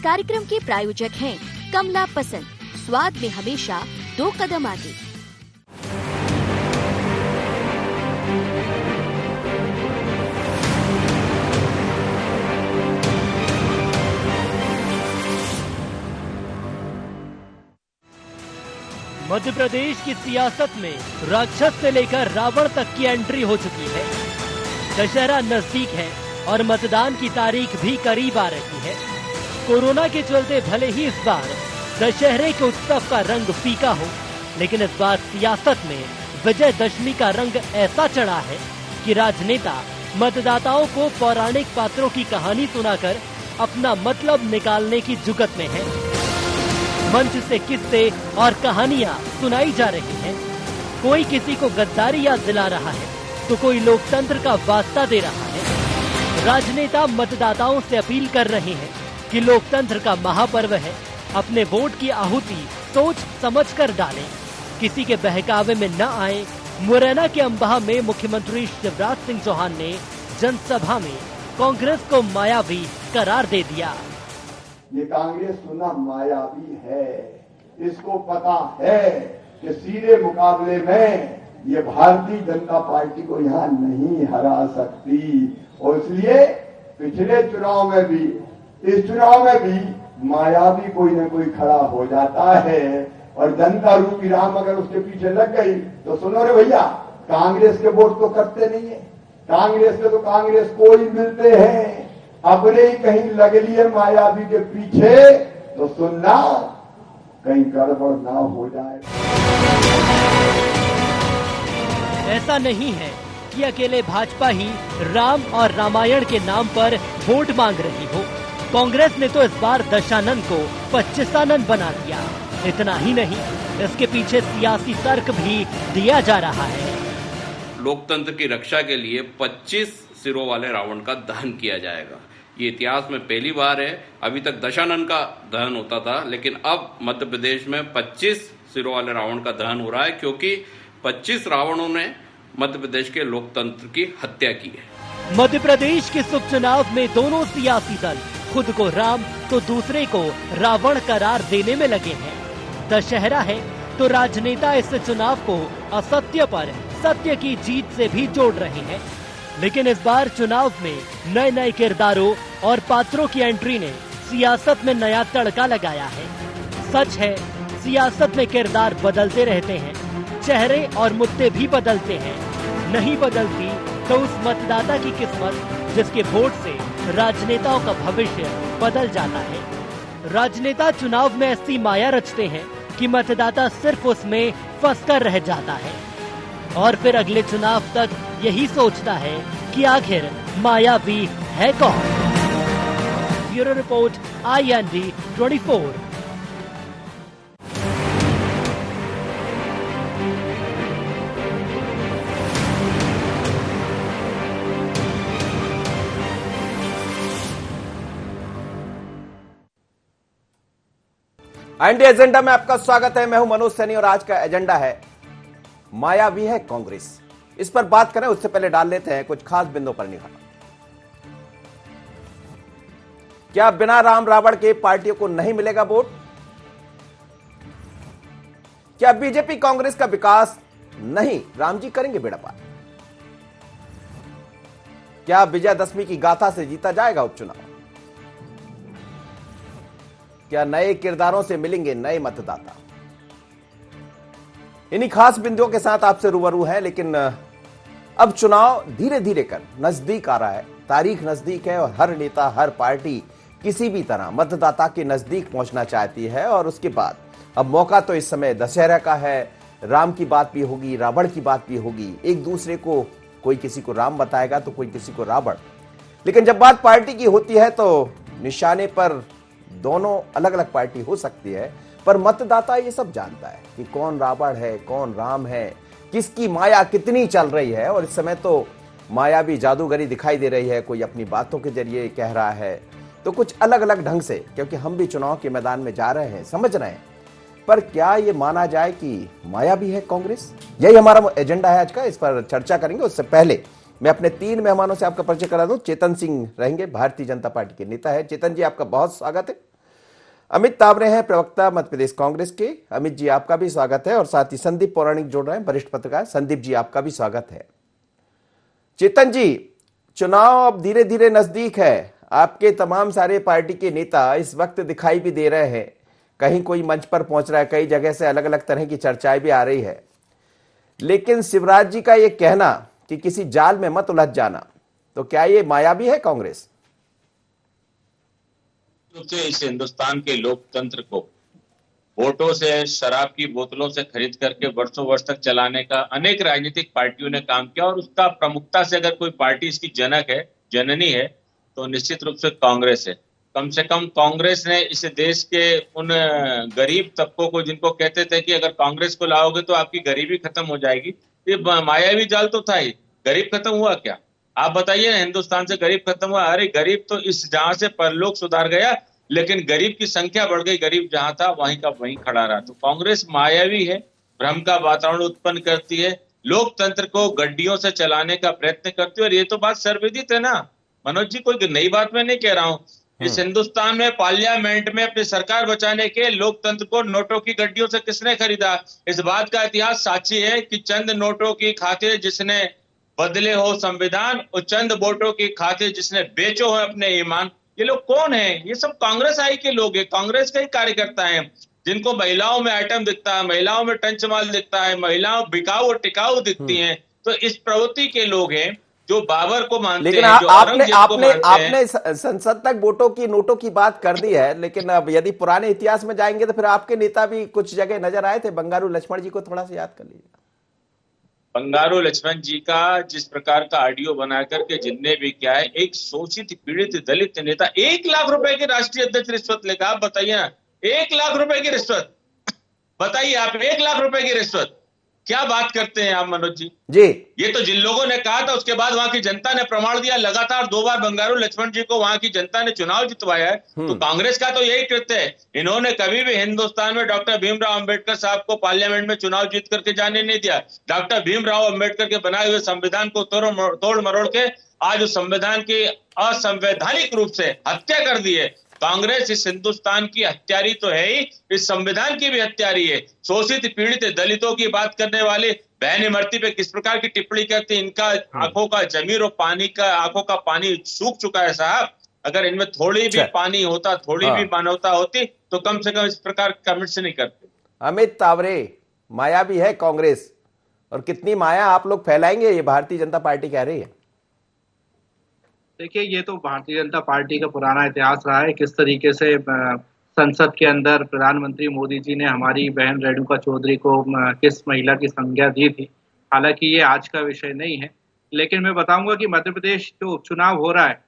कार्यक्रम के प्रायोजक हैं कमला पसंद, स्वाद में हमेशा 2 कदम आगे। मध्य प्रदेश की सियासत में राक्षस से लेकर रावण तक की एंट्री हो चुकी है। दशहरा नजदीक है और मतदान की तारीख भी करीब आ रही है। कोरोना के चलते भले ही इस बार दशहरे के उत्सव का रंग फीका हो, लेकिन इस बार सियासत में विजयदशमी का रंग ऐसा चढ़ा है कि राजनेता मतदाताओं को पौराणिक पात्रों की कहानी सुनाकर अपना मतलब निकालने की जुगत में है। मंच से किस्से और कहानियां सुनाई जा रही हैं। कोई किसी को गद्दारी याद दिला रहा है तो कोई लोकतंत्र का वास्ता दे रहा है। राजनेता मतदाताओं से अपील कर रहे हैं कि लोकतंत्र का महापर्व है, अपने वोट की आहुति सोच समझकर डालें, किसी के बहकावे में न आए। मुरैना के अंबाह में मुख्यमंत्री शिवराज सिंह चौहान ने जनसभा में कांग्रेस को मायावी करार दे दिया। ये कांग्रेस सुना मायावी है, इसको पता है कि सीधे मुकाबले में ये भारतीय जनता पार्टी को यहाँ नहीं हरा सकती, और इसलिए पिछले चुनाव में भी, इस चुनाव में भी मायावी कोई न कोई खड़ा हो जाता है, और जनता रूपी राम अगर उसके पीछे लग गई तो सुनो रे भैया, कांग्रेस के वोट तो करते नहीं है, कांग्रेस के तो कांग्रेस को ही मिलते हैं। अपने ही कहीं लग लिए मायावी के पीछे तो सुनना कहीं गड़बड़ ना हो जाए। ऐसा नहीं है कि अकेले भाजपा ही राम और रामायण के नाम पर वोट मांग रही हो। कांग्रेस ने तो इस बार दशानन को 25 बना दिया। इतना ही नहीं, इसके पीछे सियासी तर्क भी दिया जा रहा है। लोकतंत्र की रक्षा के लिए 25 सिरों वाले रावण का दहन किया जाएगा। ये इतिहास में पहली बार है। अभी तक दशानन का दहन होता था, लेकिन अब मध्य प्रदेश में 25 सिरों वाले रावण का दहन हो रहा है, क्योंकि 25 रावणों ने मध्य प्रदेश के लोकतंत्र की हत्या की है। मध्य प्रदेश के उपचुनाव में दोनों सियासी दल खुद को राम तो दूसरे को रावण करार देने में लगे हैं। दशहरा है तो राजनेता इस चुनाव को असत्य पर सत्य की जीत से भी जोड़ रहे हैं। लेकिन इस बार चुनाव में नए नए किरदारों और पात्रों की एंट्री ने सियासत में नया तड़का लगाया है। सच है, सियासत में किरदार बदलते रहते हैं, चेहरे और मुद्दे भी बदलते हैं। नहीं बदलती तो उस मतदाता की किस्मत जिसके वोट से राजनेताओं का भविष्य बदल जाता है। राजनेता चुनाव में ऐसी माया रचते हैं कि मतदाता सिर्फ उसमें फंसकर रह जाता है और फिर अगले चुनाव तक यही सोचता है कि आखिर मायावी है कौन। Bureau report, IND 24। IND agenda में आपका स्वागत है। मैं हूं मनोज सैनी और आज का एजेंडा है मायावी है कांग्रेस। इस पर बात करें उससे पहले डाल लेते हैं कुछ खास बिंदुओं पर निगाह। क्या बिना राम रावण के पार्टियों को नहीं मिलेगा वोट? क्या बीजेपी कांग्रेस का विकास नहीं राम जी करेंगे बेड़ा पार? क्या विजयदशमी की गाथा से जीता जाएगा उपचुनाव? क्या नए किरदारों से मिलेंगे नए मतदाता? इन्हीं खास बिंदुओं के साथ आपसे रूबरू है। लेकिन अब चुनाव धीरे धीरे कर नजदीक आ रहा है, तारीख नजदीक है और हर नेता हर पार्टी किसी भी तरह मतदाता के नजदीक पहुंचना चाहती है। और उसके बाद अब मौका तो इस समय दशहरा का है, राम की बात भी होगी, रावण की बात भी होगी। एक दूसरे को कोई किसी को राम बताएगा तो कोई किसी को रावण। लेकिन जब बात पार्टी की होती है तो निशाने पर दोनों अलग अलग पार्टी हो सकती है, पर मतदाता ये सब जानता है कि कौन रावण है कौन राम है, किसकी माया कितनी चल रही है। और इस समय तो माया भी जादूगरी दिखाई दे रही है, कोई अपनी बातों के जरिए कह रहा है तो कुछ अलग अलग ढंग से, क्योंकि हम भी चुनाव के मैदान में जा रहे हैं, समझ रहे हैं। पर क्या ये माना जाए कि माया भी है कांग्रेस? यही हमारा एजेंडा है आज का, इस पर चर्चा करेंगे। उससे पहले मैं अपने 3 मेहमानों से आपका परिचय करा दूं। चेतन सिंह रहेंगे, भारतीय जनता पार्टी के नेता है। चेतन जी, आपका बहुत स्वागत है। अमित तावरे हैं प्रवक्ता मध्य प्रदेश कांग्रेस के। अमित जी आपका भी स्वागत है और साथ ही संदीप पौराणिक जुड़ रहे हैं, वरिष्ठ पत्रकार। संदीप जी आपका भी स्वागत है। चेतन जी, चुनाव अब धीरे धीरे नजदीक है। आपके तमाम सारे पार्टी के नेता इस वक्त दिखाई भी दे रहे हैं, कहीं कोई मंच पर पहुंच रहा है, कई जगह से अलग अलग तरह की चर्चाएं भी आ रही है। लेकिन शिवराज जी का यह कहना कि किसी जाल में मत उलझ जाना, तो क्या ये मायावी है कांग्रेस? इस हिंदुस्तान के लोकतंत्र को वोटों से, शराब की बोतलों से खरीद करके वर्षों वर्ष तक चलाने का अनेक राजनीतिक पार्टियों ने काम किया और उसका प्रमुखता से अगर कोई पार्टी इसकी जनक है, जननी है, तो निश्चित रूप से कांग्रेस है। कम से कम कांग्रेस ने इस देश के उन गरीब तबकों को, जिनको कहते थे कि अगर कांग्रेस को लाओगे तो आपकी गरीबी खत्म हो जाएगी, ये मायावी जाल तो था ही। गरीब खत्म हुआ क्या? आप बताइए ना, हिंदुस्तान से गरीब खत्म हुआ? अरे गरीब तो इस जहां से परलोक सुधार गया, लेकिन गरीब की संख्या बढ़ गई। गरीब जहां था वहीं का वहीं खड़ा रहा। तो कांग्रेस मायावी है, भ्रम का वातावरण उत्पन्न करती है, लोकतंत्र को गड्डियों से चलाने का प्रयत्न करती है। और ये तो बात सर्वविदित है ना मनोज जी, कोई नई बात मैं नहीं कह रहा हूं। इस हिंदुस्तान में पार्लियामेंट में अपनी सरकार बचाने के लोकतंत्र को नोटों की गड्डियों से किसने खरीदा? इस बात का इतिहास साक्षी है कि चंद नोटों की खातिर जिसने बदले हो संविधान, और चंद वोटों की खातिर जिसने बेचो है अपने ईमान। ये लोग कौन है? ये सब कांग्रेस आई के लोग हैं, कांग्रेस के ही कार्यकर्ता हैं, जिनको महिलाओं में आइटम दिखता है, महिलाओं में टंचमाल दिखता है, महिलाओं बिकाऊ और टिकाऊ दिखती हैं। तो इस प्रवृत्ति के लोग हैं जो बाबर को मानते लेकिन हैं, जो औरंगजेब को मानते हैं। आपने संसद तक वोटों की, नोटों की बात कर दी है, लेकिन अब यदि पुराने इतिहास में जाएंगे तो फिर आपके नेता भी कुछ जगह नजर आए थे। बंगारू लक्ष्मण जी को थोड़ा सा याद कर लीजिए। बंगारू लक्ष्मण जी का जिस प्रकार का ऑडियो बना करके जिनने भी किया है, एक शोषित पीड़ित दलित नेता 1 लाख रुपए की राष्ट्रीय अध्यक्ष रिश्वत लेगा। आप बताइए ना, 1 लाख रुपए की रिश्वत, बताइए आप, 1 लाख रुपए की रिश्वत, क्या बात करते हैं आप मनोज जी? ये तो जिन लोगों ने कहा था, उसके बाद वहां की जनता ने प्रमाण दिया। लगातार 2 बार बंगारू लक्ष्मण जी को वहां की जनता ने चुनाव जितवाया है। तो कांग्रेस का तो यही कृत्य है। इन्होंने कभी भी हिंदुस्तान में डॉक्टर भीमराव अंबेडकर साहब को पार्लियामेंट में चुनाव जीत करके जाने नहीं दिया। डॉक्टर भीमराव अंबेडकर के बनाए हुए संविधान को तोड़ मरोड़ के आज उस संविधान की असंवैधानिक रूप से हत्या कर दी है। कांग्रेस इस हिंदुस्तान की हत्यारी तो है ही, इस संविधान की भी हत्यारी है। शोषित पीड़ित दलितों की बात करने वाले बहन इमरती पे किस प्रकार की टिप्पणी करते हैं। इनका आंखों का जमीर और आंखों का पानी सूख चुका है साहब। अगर इनमें थोड़ी भी पानी होता, थोड़ी भी मानवता होती, तो कम से कम इस प्रकार कमेंट्स नहीं करते। अमित तावरे, माया भी है कांग्रेस, और कितनी माया आप लोग फैलाएंगे, ये भारतीय जनता पार्टी कह रही है। देखिए, ये तो भारतीय जनता पार्टी का पुराना इतिहास रहा है, किस तरीके से संसद के अंदर प्रधानमंत्री मोदी जी ने हमारी बहन रेणुका चौधरी को किस महिला की संज्ञा दी थी। हालांकि ये आज का विषय नहीं है, लेकिन मैं बताऊंगा कि मध्य प्रदेश जो उपचुनाव हो रहा है,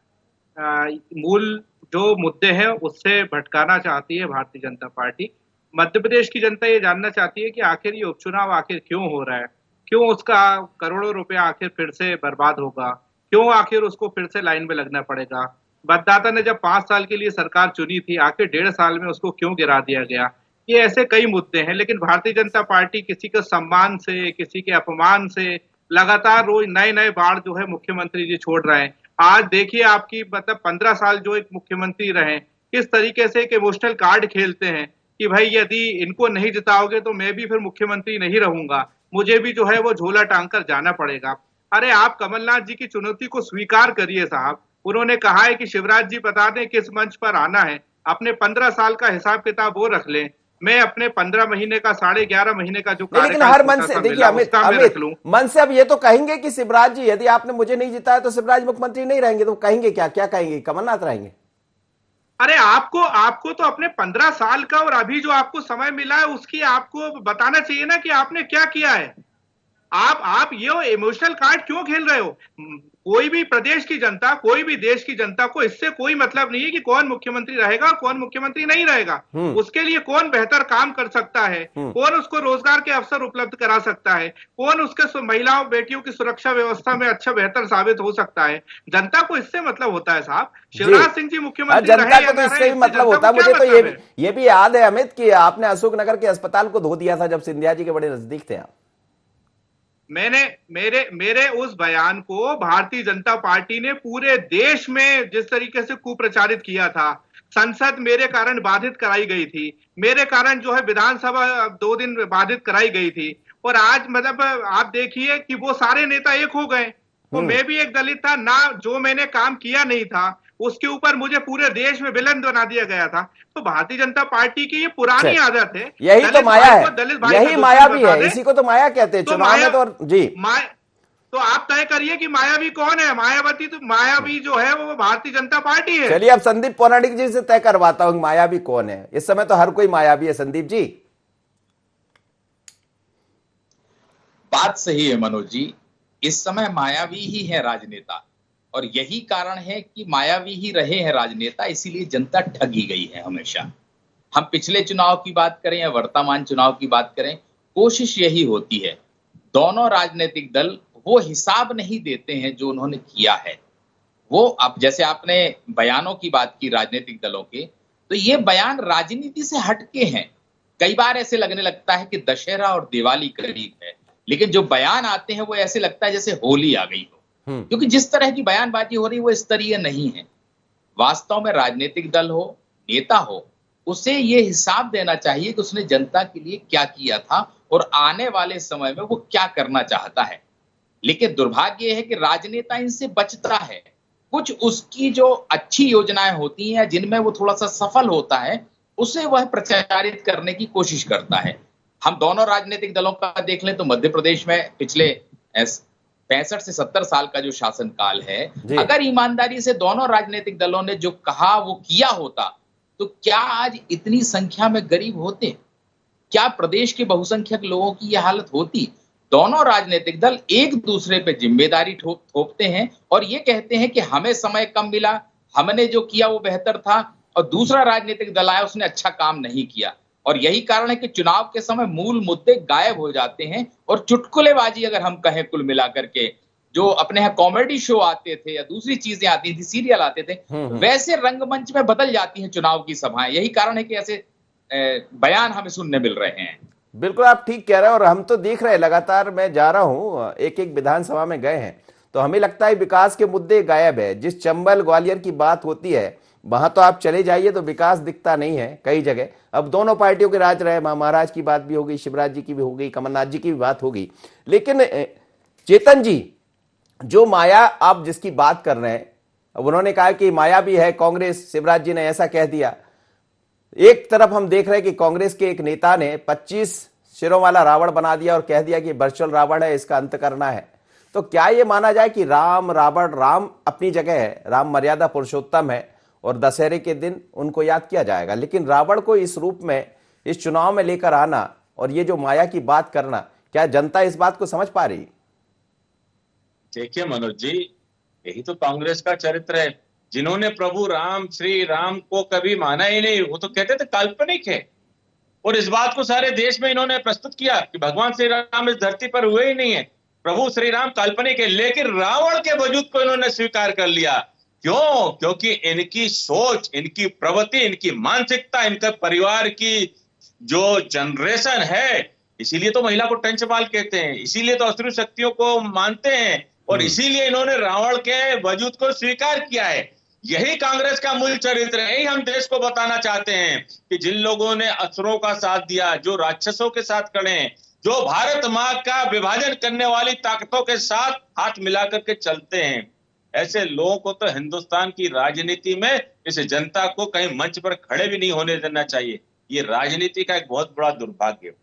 मूल जो मुद्दे हैं उससे भटकाना चाहती है भारतीय जनता पार्टी। मध्य प्रदेश की जनता ये जानना चाहती है कि आखिर ये उपचुनाव आखिर क्यों हो रहा है, क्यों उसका करोड़ों रुपया आखिर फिर से बर्बाद होगा, क्यों आखिर उसको फिर से लाइन में लगना पड़ेगा। मतदाता ने जब 5 साल के लिए सरकार चुनी थी, आखिर 1.5 साल में उसको क्यों गिरा दिया गया। ये ऐसे कई मुद्दे हैं, लेकिन भारतीय जनता पार्टी किसी के सम्मान से, किसी के अपमान से लगातार रोज नए नए बाढ़ जो है मुख्यमंत्री जी छोड़ रहे हैं। आज देखिए, आपकी मतलब 15 साल जो एक मुख्यमंत्री रहे, किस तरीके से एक इमोशनल कार्ड खेलते हैं कि भाई यदि इनको नहीं जिताओगे तो मैं भी फिर मुख्यमंत्री नहीं रहूंगा, मुझे भी जो है वो झोला टांग कर जाना पड़ेगा। अरे आप कमलनाथ जी की चुनौती को स्वीकार करिए साहब। उन्होंने कहा है कि शिवराज जी बता दें किस मंच पर आना है, अपने 15 साल का हिसाब किताब वो रख लें, मैं अपने 15 महीने का 11.5 महीने का जो लेकिन हर मन से देखिए अमित मन से अब ये तो कहेंगे कि शिवराज जी, यदि आपने मुझे नहीं जिताया तो शिवराज मुख्यमंत्री नहीं रहेंगे, तो कहेंगे क्या कहेंगे? कमलनाथ रहेंगे। अरे आपको तो अपने 15 साल का और अभी जो आपको समय मिला है उसकी आपको बताना चाहिए ना कि आपने क्या किया है। आप ये इमोशनल कार्ड क्यों खेल रहे हो? कोई भी प्रदेश की जनता, कोई भी देश की जनता को इससे कोई मतलब नहीं है कि कौन मुख्यमंत्री रहेगा और कौन मुख्यमंत्री नहीं रहेगा। उसके लिए कौन बेहतर काम कर सकता है, कौन उसको रोजगार के अवसर उपलब्ध करा सकता है, कौन उसके महिलाओं बेटियों की सुरक्षा व्यवस्था में अच्छा बेहतर साबित हो सकता है। जनता को इससे मतलब होता है साहब। शिवराज सिंह जी मुख्यमंत्री जनता को तो इससे भी मतलब होता है। मुझे तो ये भी याद है अमित कि आपने अशोकनगर के अस्पताल को धो दिया था जब सिंधिया जी के बड़े नजदीक थे आप। मेरे उस बयान को भारतीय जनता पार्टी ने पूरे देश में जिस तरीके से कुप्रचारित किया था, संसद मेरे कारण बाधित कराई गई थी, मेरे कारण जो है विधानसभा 2 दिन बाधित कराई गई थी, और आज मतलब आप देखिए कि वो सारे नेता एक हो गए। तो मैं भी एक दलित था ना, जो मैंने काम किया नहीं था उसके ऊपर मुझे पूरे देश में विलन बना दिया गया था। तो भारतीय जनता पार्टी की ये पुरानी आदत है, यही तो माया है, यही माया भी है, इसी को तो माया कहते हैं। तो चुनाव में तो जी तो आप तय करिए कि मायावी कौन है। मायावती तो मायावी जो है वो भारतीय जनता पार्टी है। चलिए अब संदीप पौराणिक जी से तय करवाता हूं मायावी कौन है। इस समय तो हर कोई मायावी है। संदीप जी, बात सही है मनोज जी, इस समय मायावी ही है राजनेता, और यही कारण है कि मायावी ही रहे हैं राजनेता, इसीलिए जनता ठगी गई है हमेशा। हम पिछले चुनाव की बात करें या वर्तमान चुनाव की बात करें, कोशिश यही होती है, दोनों राजनीतिक दल वो हिसाब नहीं देते हैं जो उन्होंने किया है। वो अब जैसे आपने बयानों की बात की राजनीतिक दलों के, तो ये बयान राजनीति से हटके हैं। कई बार ऐसे लगने लगता है कि दशहरा और दिवाली करीब है, लेकिन जो बयान आते हैं वो ऐसे लगता है जैसे होली आ गई हो, क्योंकि जिस तरह की बयानबाजी हो रही है वो स्तरीय नहीं है। वास्तव में राजनीतिक दल हो, नेता हो, उसे ये हिसाब देना चाहिए कि उसने जनता के लिए क्या किया था और आने वाले समय में वो क्या करना चाहता है। लेकिन दुर्भाग्य यह है कि राजनेता इनसे बचता है। कुछ उसकी जो अच्छी योजनाएं होती हैं, जिनमें वो थोड़ा सा सफल होता है, उसे वह प्रचारित करने की कोशिश करता है। हम दोनों राजनीतिक दलों का देख लें तो मध्य प्रदेश में पिछले 65 से 70 साल का जो शासनकाल है, अगर ईमानदारी से दोनों राजनीतिक दलों ने जो कहा वो किया होता, तो क्या आज इतनी संख्या में गरीब होते? क्या प्रदेश के बहुसंख्यक लोगों की यह हालत होती? दोनों राजनीतिक दल एक दूसरे पे जिम्मेदारी थोपते हैं और ये कहते हैं कि हमें समय कम मिला, हमने जो किया वो बेहतर था, और दूसरा राजनीतिक दल आया उसने अच्छा काम नहीं किया। और यही कारण है कि चुनाव के समय मूल मुद्दे गायब हो जाते हैं और चुटकुलेबाजी, अगर हम कहें कुल मिलाकर के, जो अपने यहाँ कॉमेडी शो आते थे या दूसरी चीजें आती थी, सीरियल आते थे, वैसे रंगमंच में बदल जाती हैं चुनाव की सभाएं। यही कारण है कि ऐसे बयान हमें सुनने मिल रहे हैं। बिल्कुल आप ठीक कह रहे हैं, और हम तो देख रहे हैं लगातार, मैं जा रहा हूं, एक एक विधानसभा में गए हैं तो हमें लगता है विकास के मुद्दे गायब है। जिस चंबल ग्वालियर की बात होती है वहां तो आप चले जाइए तो विकास दिखता नहीं है कई जगह। अब दोनों पार्टियों के राज रहे, महाराज की बात भी होगी, शिवराज जी की भी होगी, कमलनाथ जी की भी बात होगी। लेकिन चेतन जी, जो माया आप जिसकी बात कर रहे हैं, अब उन्होंने कहा कि माया भी है कांग्रेस, शिवराज जी ने ऐसा कह दिया। एक तरफ हम देख रहे हैं कि कांग्रेस के एक नेता ने 25 सिरों वाला रावण बना दिया और कह दिया कि वर्चुअल रावण है, इसका अंत करना है। तो क्या यह माना जाए कि राम रावण, राम अपनी जगह है, राम मर्यादा पुरुषोत्तम है और दशहरे के दिन उनको याद किया जाएगा, लेकिन रावण को इस रूप में इस चुनाव में लेकर आना और ये जो माया की बात करना, क्या जनता इस बात को समझ पा रही? देखिए मनोज जी, यही तो कांग्रेस का चरित्र है। जिन्होंने प्रभु राम, श्री राम को कभी माना ही नहीं, वो तो कहते थे काल्पनिक है, और इस बात को सारे देश में इन्होंने प्रस्तुत किया कि भगवान श्री राम इस धरती पर हुए ही नहीं है, प्रभु श्री राम काल्पनिक है। लेकिन रावण के वजूद को इन्होंने स्वीकार कर लिया। क्यों? क्योंकि इनकी सोच, इनकी प्रवृत्ति, इनकी मानसिकता, इनके परिवार की जो जनरेशन है, इसीलिए तो महिला को टंचमाल कहते हैं, इसीलिए तो असुर शक्तियों को मानते हैं, और इसीलिए इन्होंने रावण के वजूद को स्वीकार किया है। यही कांग्रेस का मूल चरित्र है। यही हम देश को बताना चाहते हैं कि जिन लोगों ने असुरों का साथ दिया, जो राक्षसों के साथ खड़े हैं, जो भारत माँ का विभाजन करने वाली ताकतों के साथ हाथ मिलाकर के चलते हैं, ऐसे लोगों को तो हिंदुस्तान की राजनीति में इस जनता को कहीं मंच पर खड़े भी नहीं होने देना चाहिए। ये राजनीति का एक बहुत बड़ा दुर्भाग्य है।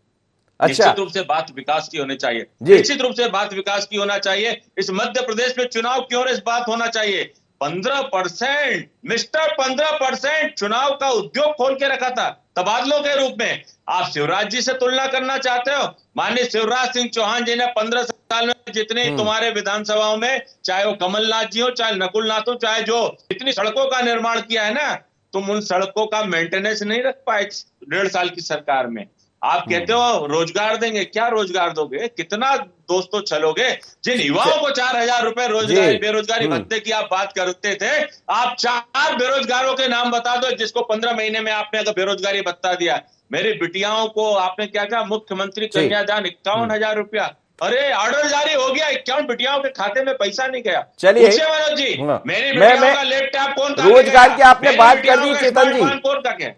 अच्छा। निश्चित रूप से बात विकास की होनी चाहिए, निश्चित रूप से बात विकास की होना चाहिए। इस मध्य प्रदेश में चुनाव की ओर इस बात होना चाहिए। 15%, मिस्टर 15% चुनाव का उद्योग खोल के रखा था तबादलों के रूप में। आप शिवराज जी से तुलना करना चाहते हो? माननीय शिवराज सिंह चौहान जी ने 15 साल में जितने तुम्हारे विधानसभाओं में, चाहे वो कमलनाथ जी हो, चाहे नकुलनाथ हो, चाहे जो जितनी सड़कों का निर्माण किया है ना, तुम उन सड़कों का मेंटेनेंस नहीं रख पाए 1.5 साल की सरकार में। आप कहते हो रोजगार देंगे, क्या रोजगार दोगे? कितना दोस्तों चलोगे? जिन युवाओं को 4,000 रुपए रोजगार, बेरोजगारी भत्ते की आप बात करते थे, आप 4 बेरोजगारों के नाम बता दो जिसको 15 महीने में आपने अगर बेरोजगारी भत्ता दिया। मेरी बिटियाओं को आपने क्या कहा? मुख्यमंत्री कन्यादान 51,000 रुपया। अरे ऑर्डर जारी हो गया, 51 बिटियाओं के खाते में पैसा नहीं गया। चलिए मनोज जी, हाँ। मेरी बिटियाओं का लैपटॉप कौन काटेगा? रोजगार की आपने मेरी बात कर बिटियाओं दी का चेतन जी, स्मार्टफोन कौन काटे?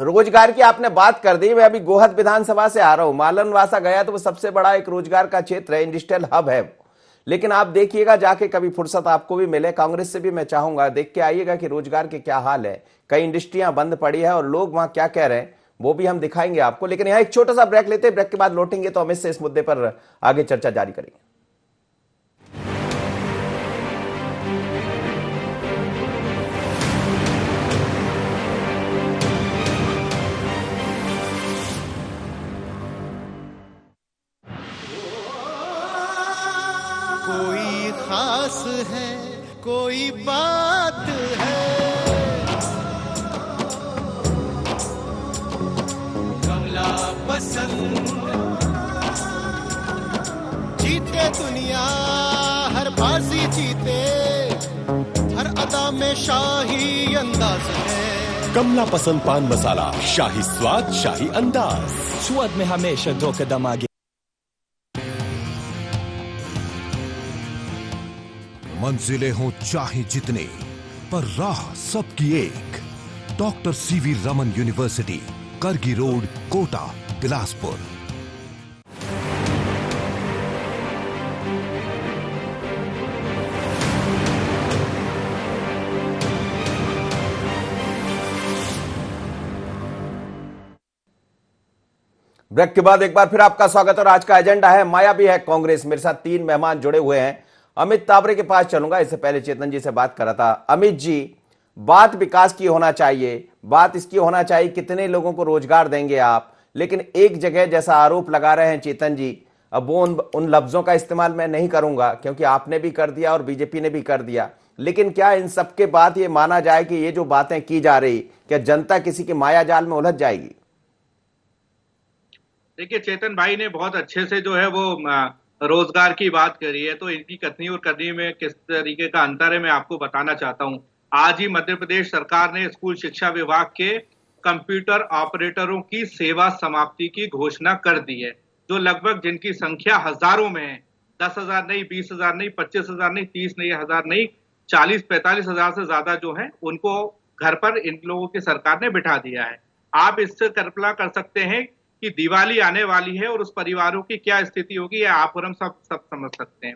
रोजगार की आपने बात कर दी। मैं अभी गोहद विधानसभा से आ रहा हूं, मालनवासा गया तो वो सबसे बड़ा एक रोजगार का क्षेत्र है, इंडस्ट्रियल हब है। लेकिन आप देखिएगा जाके, कभी फुर्सत आपको भी मिले, कांग्रेस से भी मैं चाहूंगा देख के आइएगा कि रोजगार के क्या हाल है। कई इंडस्ट्रियां बंद पड़ी है और लोग वहां क्या कह रहे हैं वो भी हम दिखाएंगे आपको। लेकिन यहां एक छोटा सा ब्रेक लेते हैं, ब्रेक के बाद लौटेंगे तो हम इससे इस मुद्दे पर आगे चर्चा जारी करेंगे। कोई खास है, कोई बात है, कमला पसंद। जीते दुनिया हर बाजी जीते, हर अदा में शाही अंदाज है। कमला पसंद पान मसाला, शाही स्वाद, शाही अंदाज, स्वाद में हमेशा 2 कदम आगे। मंजिलें हों चाहे जितने, पर राह सबकी एक। डॉक्टर सीवी रमन यूनिवर्सिटी, करगी रोड, कोटा, बिलासपुर। ब्रेक के बाद एक बार फिर आपका स्वागत। और आज का एजेंडा है माया भी है कांग्रेस। मेरे साथ 3 मेहमान जुड़े हुए हैं। अमित तावरे के पास चलूंगा, इससे पहले चेतन जी से बात करा था। अमित जी, बात विकास की होना चाहिए, बात इसकी होना चाहिए कितने लोगों को रोजगार देंगे आप, लेकिन एक जगह जैसा आरोप लगा रहे हैं चेतन जी, अब वो उन लफ्जों का इस्तेमाल मैं नहीं करूंगा क्योंकि आपने भी कर दिया और बीजेपी ने भी कर दिया। लेकिन क्या इन सबके बाद ये माना जाए कि ये जो बातें की जा रही, क्या जनता किसी के माया जाल में उलझ जाएगी? देखिए, चेतन भाई ने बहुत अच्छे से जो है वो रोजगार की बात करी है, तो इनकी कथनी और करनी में किस तरीके का अंतर है मैं आपको बताना चाहता हूं। आज ही मध्य प्रदेश सरकार ने स्कूल शिक्षा विभाग के कंप्यूटर ऑपरेटरों की सेवा समाप्ति की घोषणा कर दी है, जो लगभग जिनकी संख्या हजारों में है। 10,000 नहीं, 20,000 नहीं, 25,000 नहीं, 30 नहीं, 1,000 नहीं, 40-45 हजार से ज्यादा जो है उनको घर पर इन लोगों की सरकार ने बिठा दिया है। आप इससे कल्पना कर सकते हैं कि दिवाली आने वाली है और उस परिवारों की क्या स्थिति होगी, या आप और हम सब समझ सकते हैं।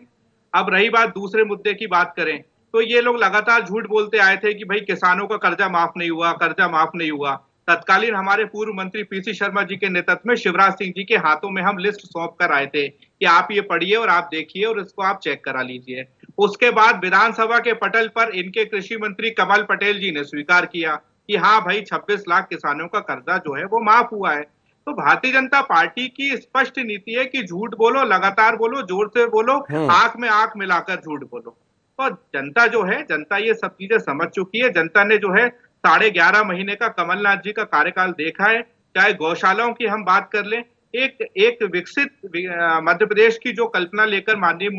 अब रही बात दूसरे मुद्दे की बात करें, तो ये लोग लगातार झूठ बोलते आए थे कि भाई किसानों का कर्जा माफ नहीं हुआ, कर्जा माफ नहीं हुआ। तत्कालीन हमारे पूर्व मंत्री पीसी शर्मा जी के नेतृत्व में शिवराज सिंह जी के हाथों में हम लिस्ट सौंप कर आए थे कि आप ये पढ़िए और आप देखिए और इसको आप चेक करा लीजिए। उसके बाद विधानसभा के पटल पर इनके कृषि मंत्री कमल पटेल जी ने स्वीकार किया कि हाँ भाई 26 लाख किसानों का कर्जा जो है वो माफ हुआ है। तो भारतीय जनता पार्टी की स्पष्ट नीति है कि झूठ बोलो, लगातार बोलो, जोर से बोलो, आंख में आंख मिलाकर झूठ बोलो। तो जनता जो है, जनता ये सब चीजें समझ चुकी है। जनता ने जो है 11.5 महीने का कमलनाथ जी का कार्यकाल देखा है। चाहे गौशालाओं की हम बात कर लें, एक विकसित मध्य प्रदेश की जो कल्पना लेकर माननीय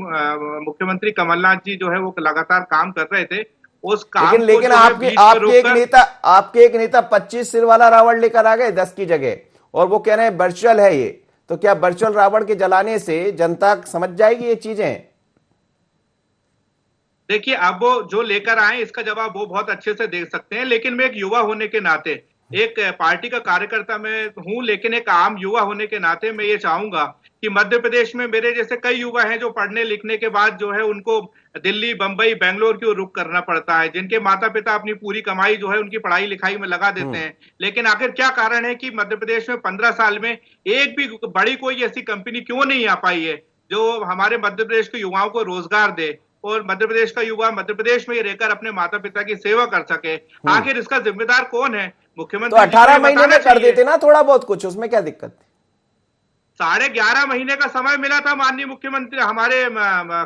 मुख्यमंत्री कमलनाथ जी जो है वो लगातार काम कर रहे थे, उस काम लेकिन आपके एक नेता 25 सिर वाला रावण लेकर आ गए 10 की जगह, और वो कह रहे हैं वर्चुअल है ये। तो क्या वर्चुअल रावण के जलाने से जनता समझ जाएगी ये चीजें? देखिए, अब वो जो लेकर आए इसका जवाब वो बहुत अच्छे से दे सकते हैं, लेकिन मैं एक युवा होने के नाते, एक पार्टी का कार्यकर्ता मैं हूं, लेकिन एक आम युवा होने के नाते मैं ये चाहूंगा कि मध्य प्रदेश में मेरे जैसे कई युवा हैं जो पढ़ने लिखने के बाद जो है उनको दिल्ली, बंबई, बेंगलोर की ओर रुख करना पड़ता है, जिनके माता पिता अपनी पूरी कमाई जो है उनकी पढ़ाई लिखाई में लगा देते हैं। लेकिन आखिर क्या कारण है कि मध्य प्रदेश में 15 साल में एक भी बड़ी कोई ऐसी कंपनी क्यों नहीं आ पाई है जो हमारे मध्य प्रदेश के युवाओं को रोजगार दे और मध्य प्रदेश का युवा मध्य प्रदेश में रहकर अपने माता पिता की सेवा कर सके? आखिर इसका जिम्मेदार कौन है? मुख्यमंत्री। तो 18 महीने में कर देते ना थोड़ा बहुत कुछ, उसमें क्या दिक्कत थी? 11.5 महीने का समय मिला था माननीय मुख्यमंत्री हमारे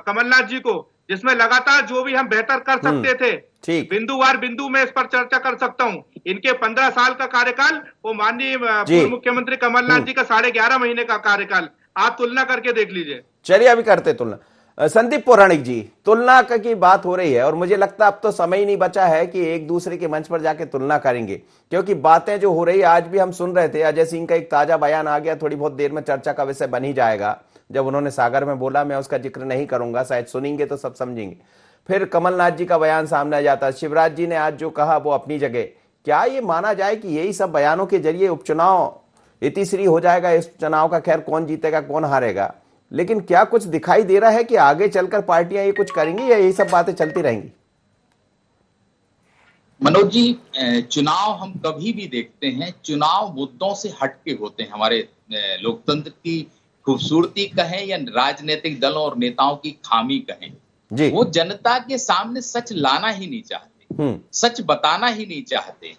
कमलनाथ जी को, जिसमें लगातार जो भी हम बेहतर कर सकते थे, बिंदुवार बिंदु में इस पर चर्चा कर सकता हूं। इनके 15 साल का कार्यकाल, वो माननीय पूर्व मुख्यमंत्री कमलनाथ जी का 11.5 महीने का कार्यकाल, आप तुलना करके देख लीजिए। चलिए अभी करते तुलना। संदीप पौराणिक जी, तुलना की बात हो रही है और मुझे लगता है अब तो समय ही नहीं बचा है कि एक दूसरे के मंच पर जाके तुलना करेंगे, क्योंकि बातें जो हो रही है आज भी हम सुन रहे थे। अजय सिंह का एक ताजा बयान आ गया, थोड़ी बहुत देर में चर्चा का विषय बन ही जाएगा। जब उन्होंने सागर में बोला, मैं उसका जिक्र नहीं करूंगा, शायद सुनेंगे तो सब समझेंगे। फिर कमलनाथ जी का बयान सामने आ जाता है, शिवराज जी ने आज जो कहा वो अपनी जगह। क्या ये माना जाए कि यही सब बयानों के जरिए उपचुनाव इतिश्री हो जाएगा? इस चुनाव का खैर कौन जीतेगा कौन हारेगा, लेकिन क्या कुछ दिखाई दे रहा है कि आगे चलकर पार्टियां ये कुछ करेंगी या यही सब बातें चलती रहेंगी? मनोज जी, चुनाव हम कभी भी देखते हैं, चुनाव मुद्दों से हटके होते हैं। हमारे लोकतंत्र की खूबसूरती कहें या राजनीतिक दलों और नेताओं की खामी कहें, वो जनता के सामने सच लाना ही नहीं चाहते, सच बताना ही नहीं चाहते।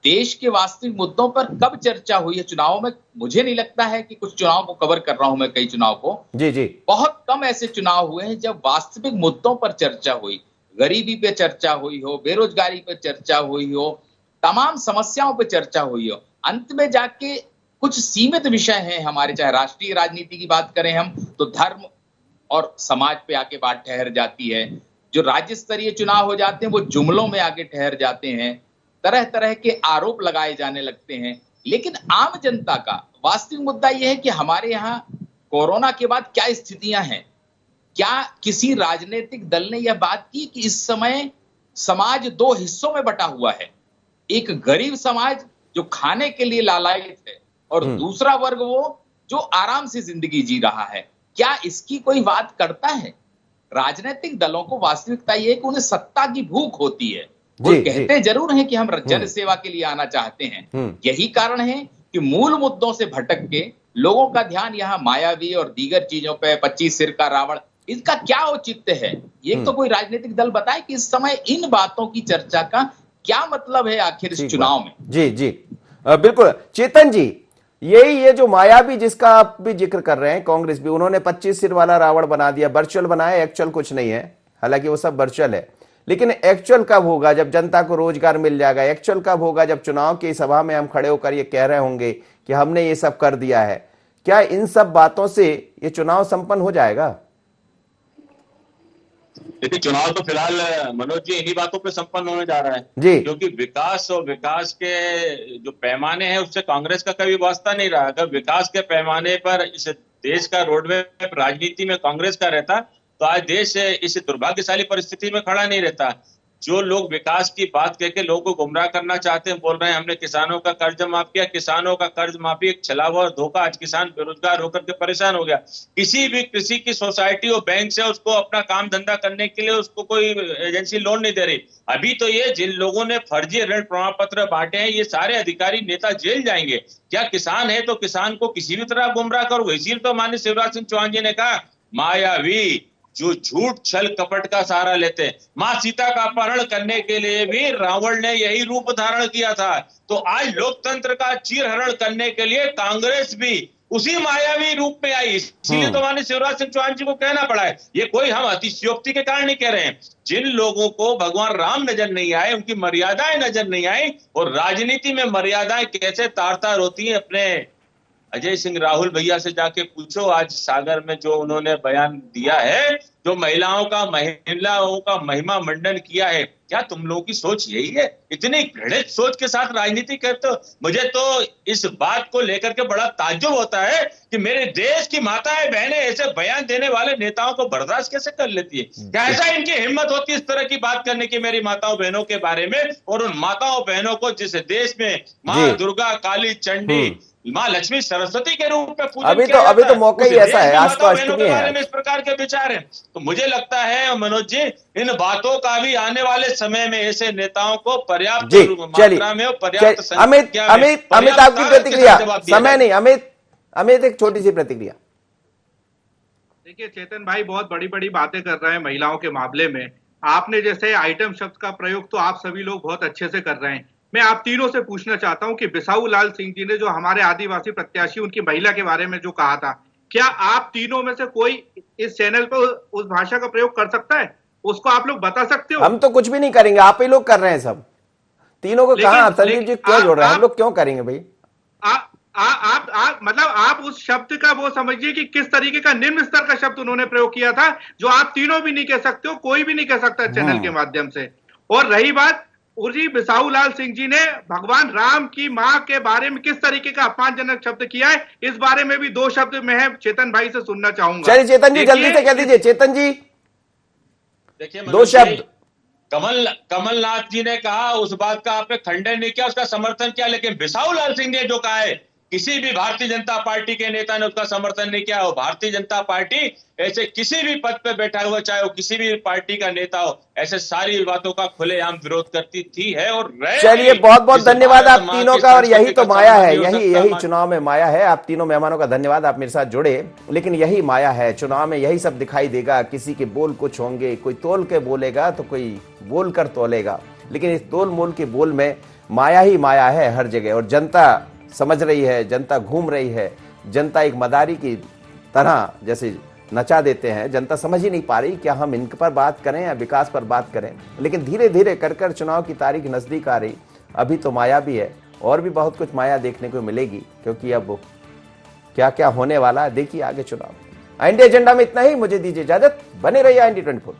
देश के वास्तविक मुद्दों पर कब चर्चा हुई है चुनाव में? मुझे नहीं लगता है कि कुछ चुनाव को कवर कर रहा हूं मैं, कई चुनाव को जी बहुत कम ऐसे चुनाव हुए हैं जब वास्तविक मुद्दों पर चर्चा हुई। गरीबी पे चर्चा हुई हो, बेरोजगारी पे चर्चा हुई हो, तमाम समस्याओं पे चर्चा हुई हो। अंत में जाके कुछ सीमित विषय हैं हमारे, चाहे राष्ट्रीय राजनीति की बात करें हम, तो धर्म और समाज पे आके बात ठहर जाती है। जो राज्य स्तरीय चुनाव हो जाते हैं वो जुमलों में आके ठहर जाते हैं, तरह तरह के आरोप लगाए जाने लगते हैं। लेकिन आम जनता का वास्तविक मुद्दा यह है कि हमारे यहाँ कोरोना के बाद क्या स्थितियां हैं। क्या किसी राजनीतिक दल ने यह बात की कि इस समय समाज दो हिस्सों में बटा हुआ है? एक गरीब समाज जो खाने के लिए लालायित है और दूसरा वर्ग वो जो आराम से जिंदगी जी रहा है। क्या इसकी कोई बात करता है? राजनीतिक दलों को वास्तविकता यह है कि उन्हें सत्ता की भूख होती है। वो कहते जरूर हैं कि हम जन सेवा के लिए आना चाहते हैं। यही कारण है कि मूल मुद्दों से भटक के लोगों का ध्यान यहाँ मायावी और दीगर चीजों पे, 25 सिर का रावण, इसका क्या औचित्य है? ये तो कोई राजनीतिक दल बताए कि इस समय इन बातों की चर्चा का क्या मतलब है आखिर इस चुनाव में। जी जी बिल्कुल। चेतन जी, यही ये जो मायावी जिसका आप भी जिक्र कर रहे हैं, कांग्रेस भी, उन्होंने 25 सिर वाला रावण बना दिया, वर्चुअल बनाया, एक्चुअल कुछ नहीं है। हालांकि वो सब वर्चुअल है, लेकिन एक्चुअल कब होगा? जब जनता को रोजगार मिल जाएगा। एक्चुअल कब होगा? जब चुनाव की सभा में हम खड़े होकर ये कह रहे होंगे कि हमने ये सब कर दिया है। क्या इन सब बातों से ये चुनाव संपन्न हो जाएगा? देखिए, चुनाव तो फिलहाल मनोज जी इन्हीं बातों पे संपन्न होने जा रहा है जी, क्योंकि विकास और विकास के जो पैमाने हैं उससे कांग्रेस का कभी वास्ता नहीं रहा। अगर विकास के पैमाने पर इस देश का रोडमैप राजनीति में कांग्रेस का रहता तो आज देश इस दुर्भाग्यशाली परिस्थिति में खड़ा नहीं रहता। जो लोग विकास की बात कह के लोगों को गुमराह करना चाहते हैं, बोल रहे हैं हमने किसानों का कर्ज माफ किया, किसानों का कर्ज माफी एक छलावा और धोखा। आज किसान बेरोजगार होकर के परेशान हो गया। किसी की सोसाइटी और बैंक से उसको अपना काम धंधा करने के लिए उसको कोई एजेंसी लोन नहीं दे रही। अभी तो ये जिन लोगों ने फर्जी ऋण प्रमाण पत्र बांटे हैं, ये सारे अधिकारी नेता जेल जाएंगे। क्या किसान है तो किसान को किसी भी तरह गुमराह करोगे? इसीलिए तो माननीय शिवराज सिंह चौहान जी ने कहा, मायावी जो झूठ छल कपट का सहारा लेते हैं। मां सीता का अपहरण करने के लिए भी रावण ने यही रूप धारण किया था। तो आज लोकतंत्र का चीरहरण करने के लिए कांग्रेस भी उसी मायावी रूप में आई। इसीलिए तो माननीय शिवराज सिंह चौहान जी को कहना पड़ा है। ये कोई हम अतिशयोक्ति के कारण नहीं कह रहे हैं। जिन लोगों को भगवान राम नजर नहीं आए, उनकी मर्यादाएं नजर नहीं आई, और राजनीति में मर्यादाएं कैसे तार तार होती है, अपने अजय सिंह राहुल भैया से जाके पूछो। आज सागर में जो उन्होंने बयान दिया है, जो महिलाओं का महिमा मंडन किया है, क्या तुम लोगों की सोच यही है? इतनी घृणित सोच के साथ राजनीति करते हो। मुझे तो इस बात को लेकर के बड़ा ताज्जुब होता है कि मेरे देश की माताएं बहनें ऐसे बयान देने वाले नेताओं को बर्दाश्त कैसे कर लेती है। क्या ऐसा इनकी हिम्मत होती है इस तरह की बात करने की मेरी माताओं बहनों के बारे में? और उन माताओं बहनों को जिस देश में माँ दुर्गा, काली, चंडी, माँ लक्ष्मी, सरस्वती के रूप में पूजन अभी तो मौका ही ऐसा है, आज तो अष्टमी है। इस प्रकार के विचार हैं, तो मुझे लगता है मनोज जी, इन बातों का भी आने वाले समय में ऐसे नेताओं को पर्याप्त मात्रा में पर्याप्त। अमित आपकी प्रतिक्रिया? समय नहीं, अमित एक छोटी सी प्रतिक्रिया। देखिए चेतन भाई बहुत बड़ी बड़ी बातें कर रहे हैं महिलाओं के मामले में। आपने जैसे आइटम शब्द का प्रयोग तो आप सभी लोग बहुत अच्छे से कर रहे हैं। मैं आप तीनों से पूछना चाहता हूं कि बिसाऊ लाल सिंह जी ने जो हमारे आदिवासी प्रत्याशी उनकी महिला के बारे में जो कहा था, क्या आप तीनों में से कोई इस चैनल पर उस भाषा का प्रयोग कर सकता है? उसको आप लोग बता सकते हो? हम तो कुछ भी नहीं करेंगे, आप ही लोग कर रहे हैं सब। तीनों को कहा संदीप जी क्यों जोड़ रहे हैं? हम लोग क्यों करेंगे भाई? आप उस शब्द का वो समझिए कि किस तरीके का निम्न स्तर का शब्द उन्होंने प्रयोग किया था, जो आप तीनों भी नहीं कह सकते हो, कोई भी नहीं कह सकता चैनल के माध्यम से। और रही बात, उर्जी बिसाहू लाल सिंह जी ने भगवान राम की मां के बारे में किस तरीके का अपमानजनक शब्द किया है, इस बारे में भी 2 शब्द मैं चेतन भाई से सुनना चाहूंगा। चलिए चेतन जी जल्दी से कह दीजिए। चेतन जी देखिए 2 शब्द। कमलनाथ जी ने कहा, उस बात का आपने खंडन नहीं किया, उसका समर्थन किया, लेकिन बिसाहू लाल सिंह ने जो कहा है, किसी भी भारतीय जनता पार्टी के नेता ने उसका समर्थन नहीं किया। और भारतीय जनता पार्टी ऐसे किसी भी पद पे बैठा हुआ, चाहे वो किसी भी पार्टी का नेता हो, ऐसे सारी बातों का खुलेआम विरोध करती थी है और रहे। चलिए बहुत बहुत धन्यवाद आप तीनों का। और यही तो माया है, यही चुनाव में माया है। आप तीनों मेहमानों का धन्यवाद, आप मेरे साथ जुड़े। लेकिन यही माया है चुनाव में, यही सब दिखाई देगा। किसी के बोल कुछ होंगे, कोई तोल के बोलेगा तो कोई बोल कर तोलेगा, लेकिन इस तोल मोल के बोल में माया ही माया है हर जगह। और जनता समझ रही है, जनता घूम रही है, जनता एक मदारी की तरह जैसे नचा देते हैं। जनता समझ ही नहीं पा रही क्या हम इन पर बात करें या विकास पर बात करें। लेकिन धीरे धीरे कर चुनाव की तारीख नजदीक आ रही। अभी तो माया भी है और भी बहुत कुछ माया देखने को मिलेगी, क्योंकि अब क्या क्या होने वाला है देखिए आगे चुनाव। इंडिया एजेंडा में इतना ही, मुझे दीजिए इजाजत। बने रहिए इंडिया 24।